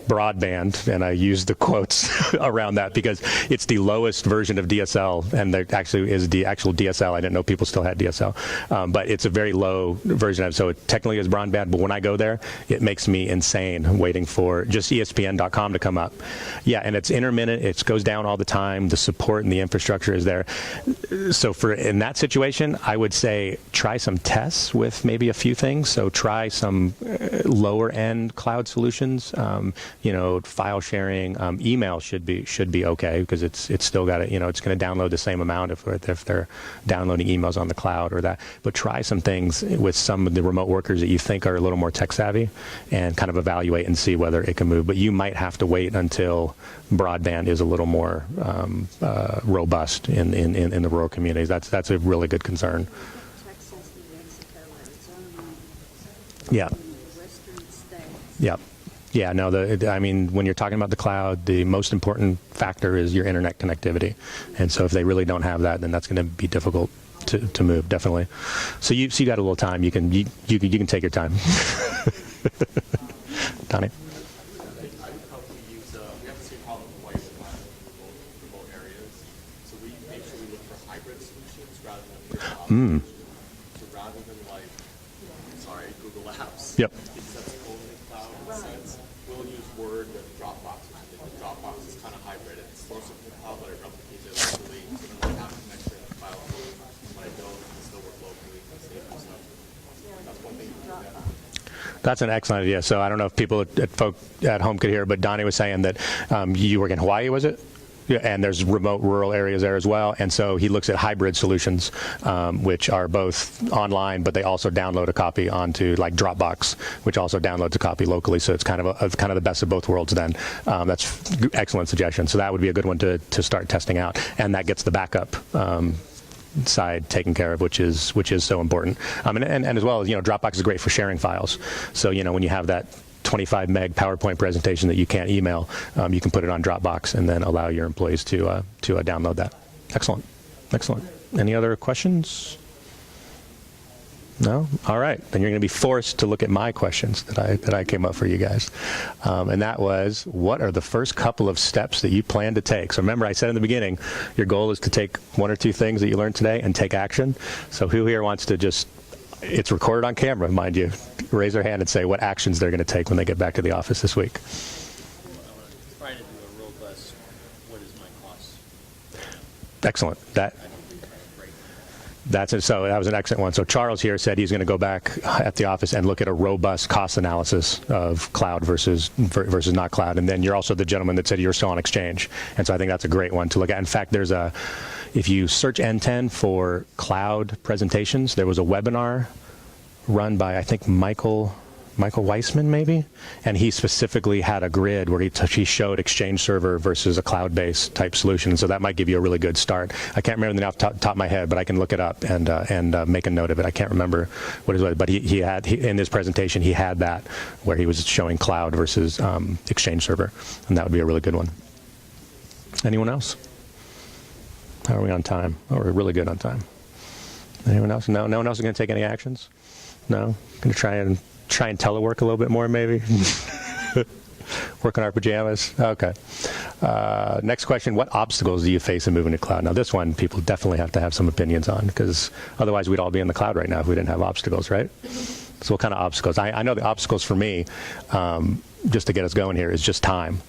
broadband, and I use the quotes around that because it's the lowest version of DSL, and there actually is the actual DSL. I didn't know people still had DSL, but it's a very low version of it, so it technically is broadband, but when I go there, it makes me insane waiting for just ESPN.com to come up. Yeah, and it's intermittent. It goes down all the time. The support and the infrastructure is there. So in that situation, I would say try some tests with maybe a few things. So try some lower-end cloud solutions. File sharing, email should be okay because it's still got it's going to download the same amount if they're downloading emails on the cloud or that. But try some things with some of the remote workers that you think are a little more tech savvy and kind of evaluate and see whether it can move. But you might have to wait until broadband is a little more robust in the rural communities. That's a really good concern. Texas, New Mexico, Arizona, Yeah. the western states. Yep. Yeah, no, when you're talking about the cloud, the most important factor is your internet connectivity. And so if they really don't have that, then that's going to be difficult to move, definitely. So you got a little time. You can take your time. Donnie? I probably use, we have the same problem with white in remote areas. So we make sure we look for hybrid solutions rather than solutions. So rather than Google Apps. Yep. Because that's totally cloud in a sense. We'll use Word with Dropbox, which I think with Dropbox is kind of hybrid. It's closer to the cloud, but it replicates it locally. So then when I have a connection and file move, when I know it can still work locally and save my stuff. That's one thing to do that. That's an excellent idea. So I don't know if people at home could hear, but Donnie was saying that you work in Hawaii, was it? Yeah, and there's remote rural areas there as well. And so he looks at hybrid solutions, which are both online, but they also download a copy onto like Dropbox, which also downloads a copy locally. So it's kind of the best of both worlds then. That's excellent suggestion. So that would be a good one to start testing out. And that gets the backup side taken care of, which is so important. And as well as, Dropbox is great for sharing files. So, when you have that 25 meg PowerPoint presentation that you can't email, you can put it on Dropbox and then allow your employees to download that. Excellent. Any other questions? No? All right. Then you're going to be forced to look at my questions that I came up for you guys. And that was, what are the first couple of steps that you plan to take? So remember, I said in the beginning, your goal is to take one or two things that you learned today and take action. So who here wants to it's recorded on camera, mind you, raise their hand and say what actions they're going to take when they get back to the office this week. I'm trying to do a robust, what is my cost? Excellent. So that was an excellent one. So Charles here said he's going to go back at the office and look at a robust cost analysis of cloud versus not cloud. And then you're also the gentleman that said you're still on Exchange. And so I think that's a great one to look at. In fact, if you search NTEN for cloud presentations, there was a webinar run by, I think, Michael Weissman, maybe, and he specifically had a grid where he showed Exchange Server versus a cloud-based type solution. So that might give you a really good start. I can't remember the name off the top of my head, but I can look it up and make a note of it. I can't remember what it was, but he had in his presentation he had that where he was showing cloud versus Exchange Server, and that would be a really good one. Anyone else? How are we on time? Oh, we're really good on time. Anyone else? No one else is going to take any actions? No? Going to try and telework a little bit more, maybe? Work in our pajamas? Okay. Next question, what obstacles do you face in moving to cloud? Now, this one people definitely have to have some opinions on, because otherwise we'd all be in the cloud right now if we didn't have obstacles, right? So what kind of obstacles? I know the obstacles for me, just to get us going here, is just time.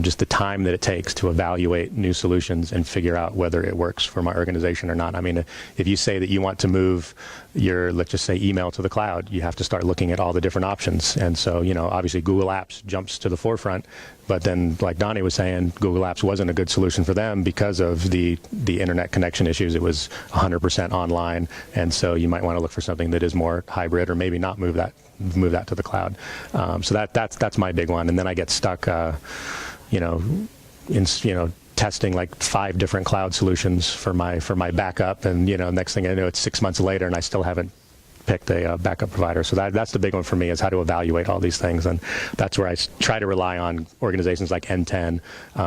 Just the time that it takes to evaluate new solutions and figure out whether it works for my organization or not. I mean, if you say that you want to move your, let's just say, email to the cloud, you have to start looking at all the different options. And so, obviously Google Apps jumps to the forefront, But then, like Donnie was saying, Google Apps wasn't a good solution for them because of the internet connection issues. It was 100% online, and so you might want to look for something that is more hybrid, or maybe not move that to the cloud. So that's my big one. And then I get stuck, testing like 5 different cloud solutions for my backup, and next thing I know, it's 6 months later, and I still haven't picked a backup provider. So that's the big one for me, is how to evaluate all these things, and that's where I try to rely on organizations like NTEN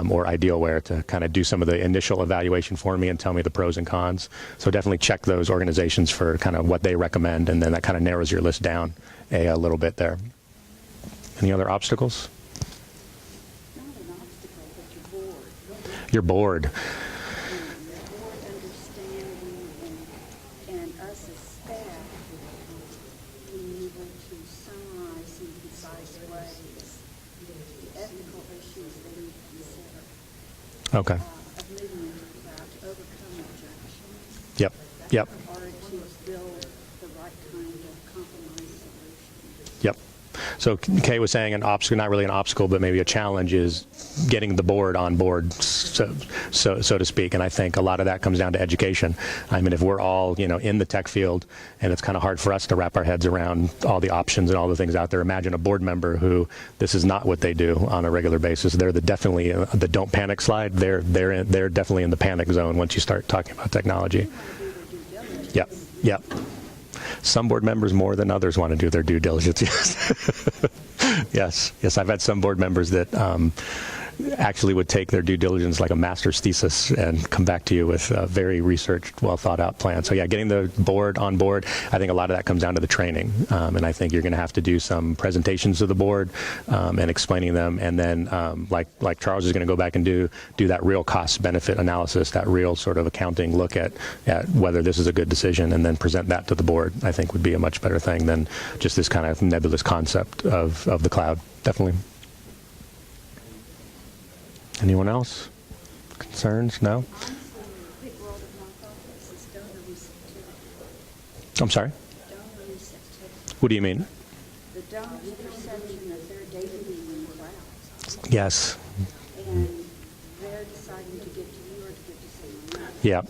or Idealware to kind of do some of the initial evaluation for me and tell me the pros and cons. So definitely check those organizations for kind of what they recommend, and then that kind of narrows your list down a little bit there. Any other obstacles? Not an obstacle, but you're bored. You're bored. You're bored understanding and us as staff being able to summarize in concise ways the ethical issues they need to consider. Okay. Of moving into the cloud to overcome objections. Yep. Yep. Or to build the right kind of compromise solution. Yep. So Kay was saying an obstacle, not really an obstacle, but maybe a challenge, is getting the board on board, so to speak. And I think a lot of that comes down to education. I mean, if we're all in the tech field, and it's kind of hard for us to wrap our heads around all the options and all the things out there. Imagine a board member who this is not what they do on a regular basis. They're definitely the don't panic slide. They're definitely in the panic zone once you start talking about technology. Yep. Yep. Some board members more than others want to do their due diligence. Yes. Yes. I've had some board members that actually would take their due diligence like a master's thesis and come back to you with a very researched, well thought out plan. So yeah, getting the board on board, I think a lot of that comes down to the training. And I think you're going to have to do some presentations to the board and explaining them. And then like Charles is going to go back and do that real cost benefit analysis, that real sort of accounting look at whether this is a good decision, and then present that to the board, I think would be a much better thing than just this kind of nebulous concept of the cloud. Definitely. Anyone else? Concerns? No? The big world of nonprofits is donor receptivity. I'm sorry? Donor receptivity. What do you mean? The donor's perception of their data being in the cloud. Yes. And they're deciding to give to you or to give to someone else. Yeah.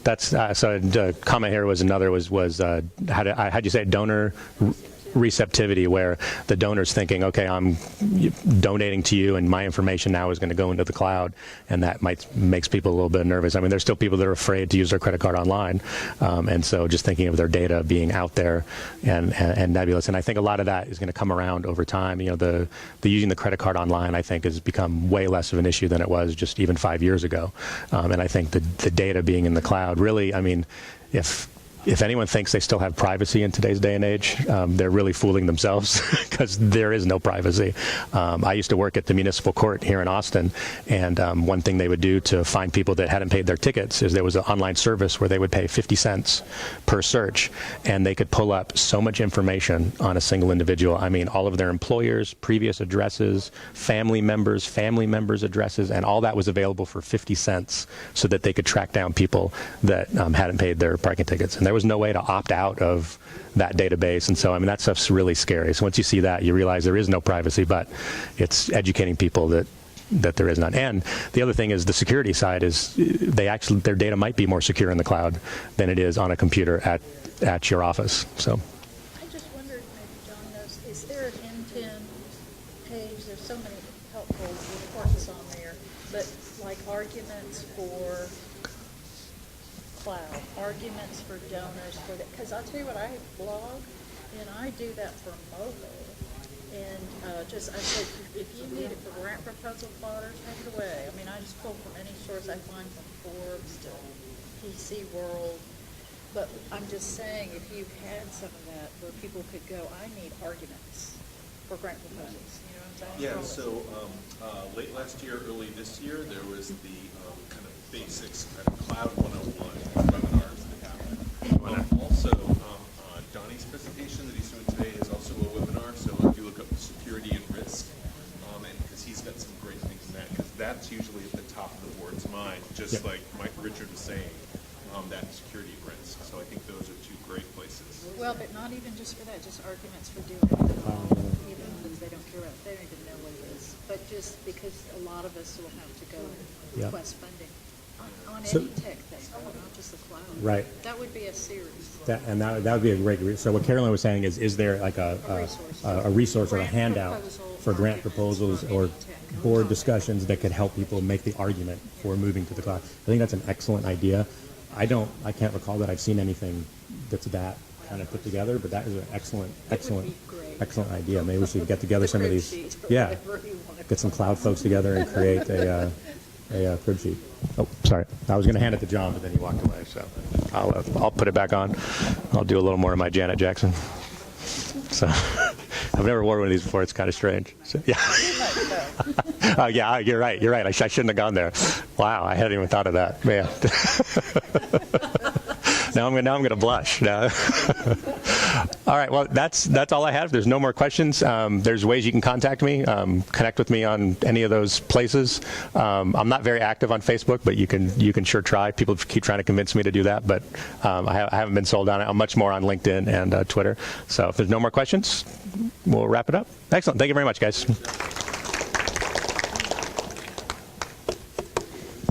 That's so. The comment here was how'd you say it? Donor receptivity, where the donor's thinking, okay, I'm donating to you, and my information now is going to go into the cloud, and that makes people a little bit nervous. I mean, there's still people that are afraid to use their credit card online, and so just thinking of their data being out there and nebulous. And I think a lot of that is going to come around over time. The using the credit card online, I think, has become way less of an issue than it was just even 5 years ago. And I think the data being in the cloud, really, I mean, if anyone thinks they still have privacy in today's day and age, they're really fooling themselves, because there is no privacy. I used to work at the municipal court here in Austin, and one thing they would do to find people that hadn't paid their tickets is there was an online service where they would pay 50 cents per search, and they could pull up so much information on a single individual. I mean, all of their employers, previous addresses, family members' addresses, and all that was available for 50 cents so that they could track down people that hadn't paid their parking tickets. And there was no way to opt out of that database. And so, I mean, that stuff's really scary. So once you see that, you realize there is no privacy, but it's educating people that there is none. And the other thing is the security side is their data might be more secure in the cloud than it is on a computer at your office. So. I just wondered, maybe John knows, is there an NTEN page? There's so many helpful reports on there, but like arguments for cloud, arguments for donors, because I'll tell you what, I blog, and I do that for mobile. And I said, if you need it for grant proposal plotter, take it away. I mean, I just pull from any source I find, from Forbes to PC World. But I'm just saying, if you've had some of that where people could go, I need arguments for grant proposals. You know what I'm saying? Yeah, so late last year, early this year, there was the kind of basics, kind of Cloud 101 webinars that happened. Also, Donnie's presentation that he's doing today is also a webinar, so if you look up security and risk, and because he's got some great things in that, because that's usually at the top of the board's mind, just like Mike Richard was saying, that security and risk. So I think those are two great places. Well, but not even just for that, just arguments for doing it. Even if they don't care about it, they don't even know what it is. lot of us will have to go Yeah. request funding on So- any tech thing, not just the cloud. Right. That would be a series. That would be a great. So what Carolyn was saying is there like a resource or a Grant handout proposal for grant proposals for or any tech. board discussions that could help people make the argument for moving to the cloud? I think that's an excellent idea. I can't recall that I've seen anything that's that kind of put together, but that is an excellent idea. Maybe we should get together some of these. Yeah, get some cloud folks together and create a crib sheet. Oh, sorry. I was going to hand it to John, but then he walked away. So I'll put it back on. I'll do a little more of my Janet Jackson. So I've never worn one of these before. It's kind of strange. So, yeah. Yeah, you're right. You're right. I shouldn't have gone there. Wow, I hadn't even thought of that. Man. Now I'm going to blush. No. All right. Well, that's all I have. If there's no more questions, there's ways you can contact me, connect with me on any of those places. I'm not very active on Facebook, but you can sure try. People keep trying to convince me to do that, but I haven't been sold on it. I'm much more on LinkedIn and Twitter. So if there's no more questions, we'll wrap it up. Excellent. Thank you very much, guys.